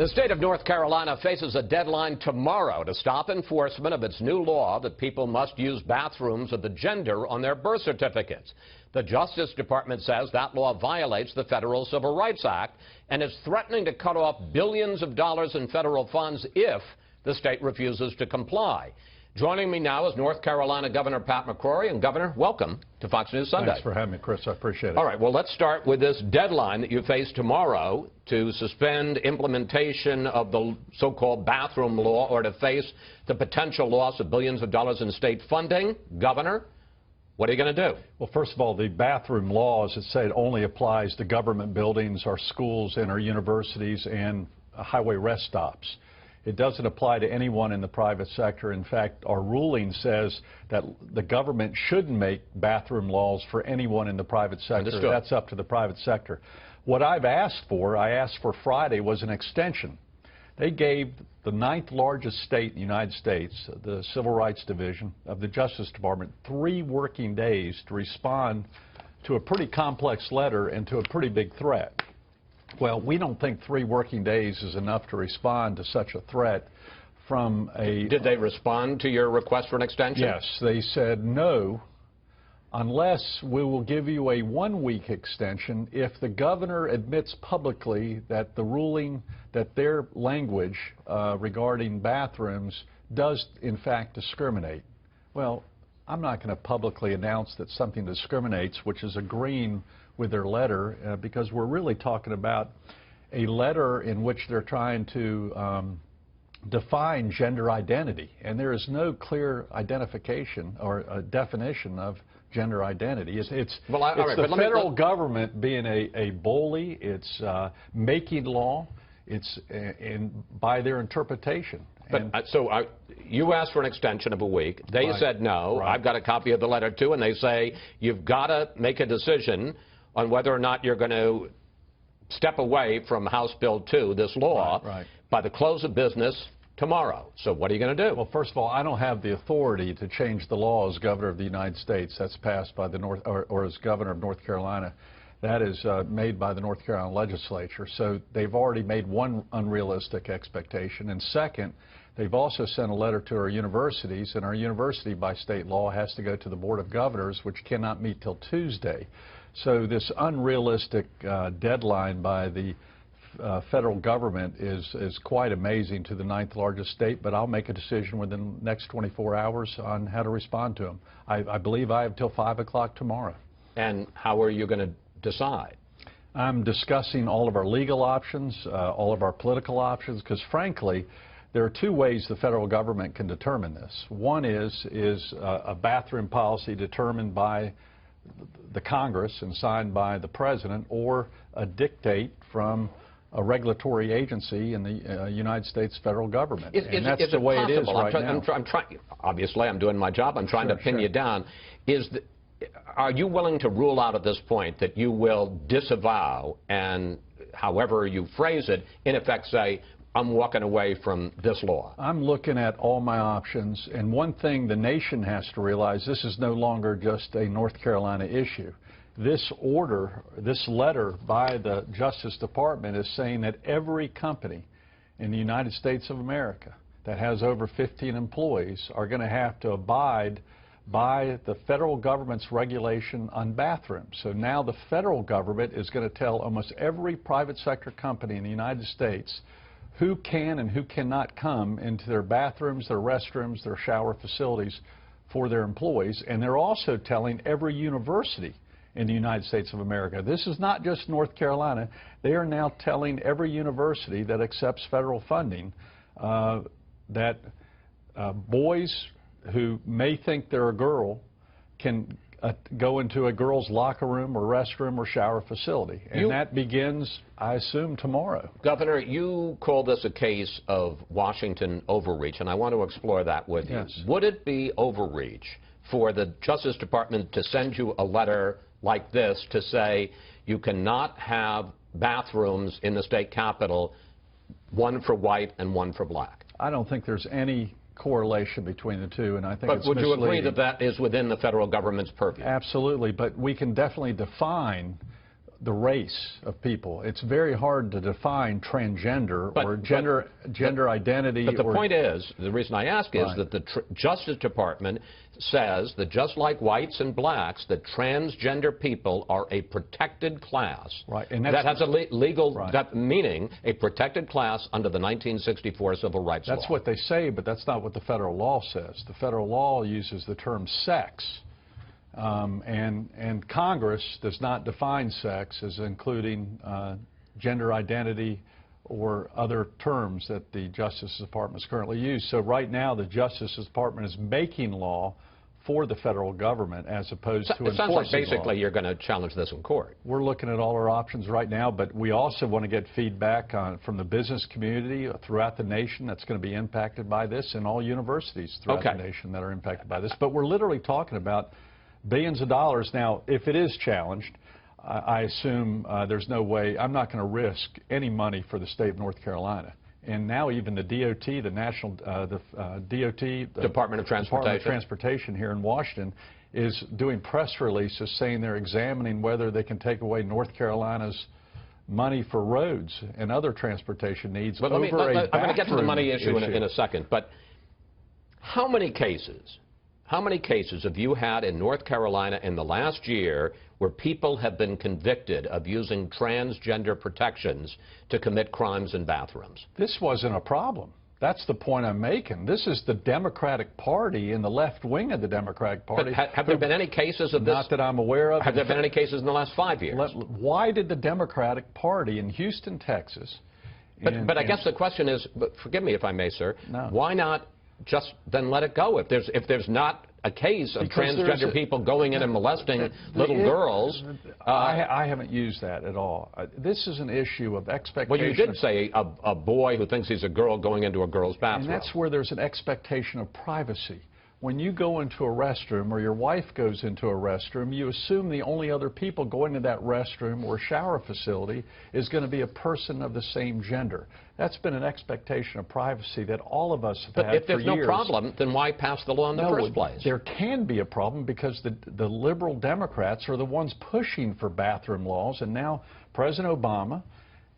The state of North Carolina faces a deadline tomorrow to stop enforcement of its new law that people must use bathrooms of the gender on their birth certificates. The Justice Department says that law violates the Federal Civil Rights Act and is threatening to cut off billions of dollars in federal funds if the state refuses to comply. Joining me now is North Carolina Governor Pat McCrory. And Governor, welcome to Fox News Sunday. Thanks for having me, Chris. I appreciate it. All right, well, let's start with this deadline that you face tomorrow to suspend implementation of the so-called bathroom law or to face the potential loss of billions of dollars in state funding. Governor, what are you going to do? Well, first of all, the bathroom law, as it said, only applies to government buildings, our schools, and our universities and highway rest stops. It doesn't apply to anyone in the private sector. In fact, our ruling says that the government shouldn't make bathroom laws for anyone in the private sector. Understood. That's up to the private sector. What I've asked for, I asked for Friday, was an extension. They gave the 9th largest state in the United States, the Civil Rights Division of the Justice Department, 3 working days to respond to a pretty complex letter and to a pretty big threat. Well, we don't think 3 working days is enough to respond to such a threat from a... Did they respond to your request for an extension? Yes. They said no, unless we will give you a 1-week extension if the governor admits publicly that the ruling, that their language regarding bathrooms does, in fact, discriminate. Well, I'm not going to publicly announce that something discriminates, which is agreeing with their letter, because we're really talking about a letter in which they're trying to define gender identity, and there is no clear identification or definition of gender identity. It's the federal government being a bully. It's making law. It's by their interpretation. But you asked for an extension of a week. They said no. Right. I've got a copy of the letter, too, and they say you've got to make a decision on whether or not you're going to step away from House Bill 2, this law, by the close of business tomorrow. So what are you going to do? Well, first of all, I don't have the authority to change the law as governor of the United States. That's passed by the or as governor of North Carolina. That is made by the North Carolina legislature. So they've already made one unrealistic expectation. And second, they've also sent a letter to our universities, and our university, by state law, has to go to the Board of Governors, which cannot meet till Tuesday. So this unrealistic deadline by the federal government is quite amazing to the 9th largest state, but I'll make a decision within the next 24 hours on how to respond to them. I believe I have till 5 o'clock tomorrow. And how are you going to decide? I'm discussing all of our legal options, all of our political options, because frankly, there are 2 ways the federal government can determine this. One is a bathroom policy determined by the Congress and signed by the President, or a dictate from a regulatory agency in the United States federal government. And that's the way it is right now. Obviously, I'm doing my job. I'm trying to pin you down. Are you willing to rule out at this point that you will disavow and, however you phrase it, in effect say, I'm walking away from this law? I'm looking at all my options, and one thing the nation has to realize, this is no longer just a North Carolina issue. This order, this letter by the Justice Department is saying that every company in the United States of America that has over 15 employees are going to have to abide by the federal government's regulation on bathrooms. So now the federal government is going to tell almost every private sector company in the United States who can and who cannot come into their bathrooms, their restrooms, their shower facilities for their employees. And they're also telling every university in the United States of America. This is not just North Carolina. They are now telling every university that accepts federal funding that boys who may think they're a girl can go into a girl's locker room or restroom or shower facility. And that begins, I assume, tomorrow. Governor, you call this a case of Washington overreach, and I want to explore that with you. Would it be overreach for the Justice Department to send you a letter like this to say you cannot have bathrooms in the state capitol, one for white and one for black? I don't think there's any correlation between the two, and I think it's misleading. But would you agree that that is within the federal government's purview? Absolutely, but we can definitely define the race of people. It's very hard to define transgender or gender identity. But the point is, the reason I ask is that the Justice Department says that just like whites and blacks, that transgender people are a protected class. Right. And that has a legal meaning, a protected class under the 1964 Civil Rights Law. That's what they say, but that's not what the federal law says. The federal law uses the term sex. And Congress does not define sex as including gender identity or other terms that the Justice Department is currently used. So right now the Justice Department is making law for the federal government as opposed to enforcing law. It sounds like basically law. You're going to challenge this in court. We're looking at all our options right now, but we also want to get feedback from the business community throughout the nation that's going to be impacted by this, and all universities throughout the nation that are impacted by this. But we're literally talking about billions of dollars. Now, if it is challenged, I assume there's no way, I'm not going to risk any money for the state of North Carolina. And now even the DOT, the National, Department of Transportation here in Washington is doing press releases saying they're examining whether they can take away North Carolina's money for roads and other transportation needs. But I'm going to get to the money issue in a second. But how many cases have you had in North Carolina in the last year where people have been convicted of using transgender protections to commit crimes in bathrooms? This wasn't a problem. That's the point I'm making. This is the Democratic Party and the left wing of the Democratic Party. But have there been any cases of this? Not that I'm aware of. Have there been any cases in the last 5 years? Why did the Democratic Party in Houston, Texas... But I guess the question is, forgive me if I may, sir, why not just then let it go? If there's not a case of transgender people going in and molesting little girls. I haven't used that at all. This is an issue of expectation. Well, you did say a boy who thinks he's a girl going into a girl's bathroom. And that's where there's an expectation of privacy. When you go into a restroom or your wife goes into a restroom, you assume the only other people going to that restroom or shower facility is going to be a person of the same gender. That's been an expectation of privacy that all of us have had for years. But if there's no problem, then why pass the law in the first place? There can be a problem because the liberal Democrats are the ones pushing for bathroom laws, and now President Obama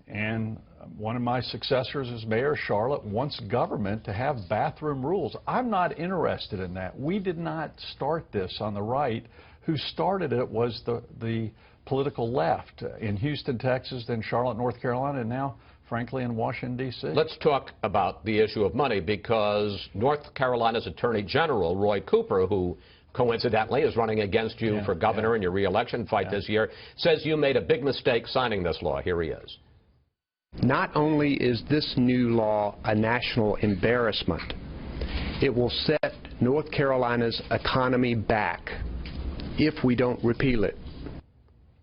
and one of my successors as mayor of Charlotte wants government to have bathroom rules. I'm not interested in that. We did not start this on the right. Who started it was the political left in Houston, Texas, then Charlotte, North Carolina, and now, frankly, in Washington, D.C. Let's talk about the issue of money, because North Carolina's Attorney General, Roy Cooper, who coincidentally is running against you for governor in your re-election fight this year, says you made a big mistake signing this law. Here he is. Not only is this new law a national embarrassment, it will set North Carolina's economy back if we don't repeal it.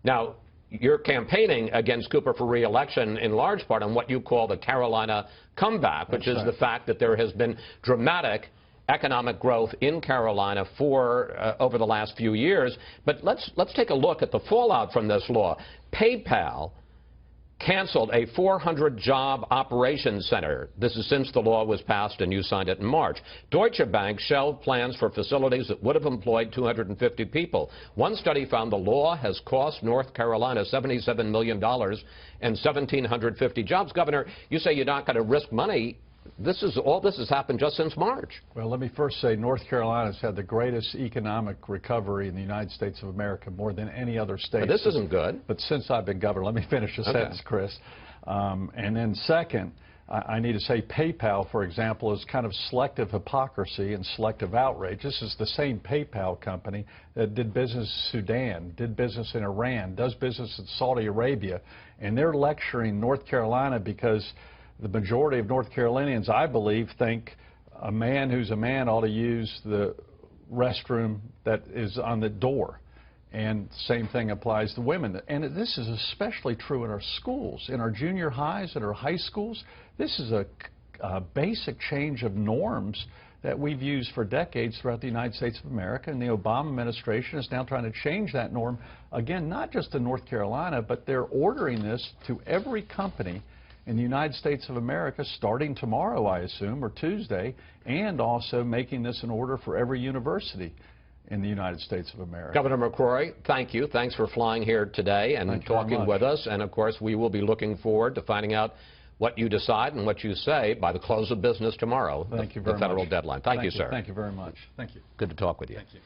Now, you're campaigning against Cooper for re-election in large part on what you call the Carolina comeback, which is the fact that there has been dramatic economic growth in Carolina over the last few years. But let's take a look at the fallout from this law. PayPal canceled a 400-job operations center. This is since the law was passed and you signed it in March. Deutsche Bank shelved plans for facilities that would have employed 250 people. One study found the law has cost North Carolina $77 million and 1,750 jobs. Governor, you say you're not going to risk money. All this has happened just since March. Well, let me first say North Carolina's had the greatest economic recovery in the United States of America, more than any other state. But this isn't good. But since I've been governor, let me finish the sentence, Chris. And then second, I need to say PayPal, for example, is kind of selective hypocrisy and selective outrage. This is the same PayPal company that did business in Sudan, did business in Iran, does business in Saudi Arabia, and they're lecturing North Carolina because the majority of North Carolinians, I believe, think a man who's a man ought to use the restroom that is on the door. And same thing applies to women. And this is especially true in our schools, in our junior highs and our high schools. This is a basic change of norms that we've used for decades throughout the United States of America. And the Obama administration is now trying to change that norm, again, not just in North Carolina, but they're ordering this to every company in the United States of America starting tomorrow, I assume, or Tuesday, and also making this an order for every university in the United States of America. Governor McCrory, thank you. Thanks for flying here today and talking with us. And, of course, we will be looking forward to finding out what you decide and what you say by the close of business tomorrow, Thank you very much. The federal deadline. Thank you, sir. Thank you very much. Thank you. Good to talk with you. Thank you.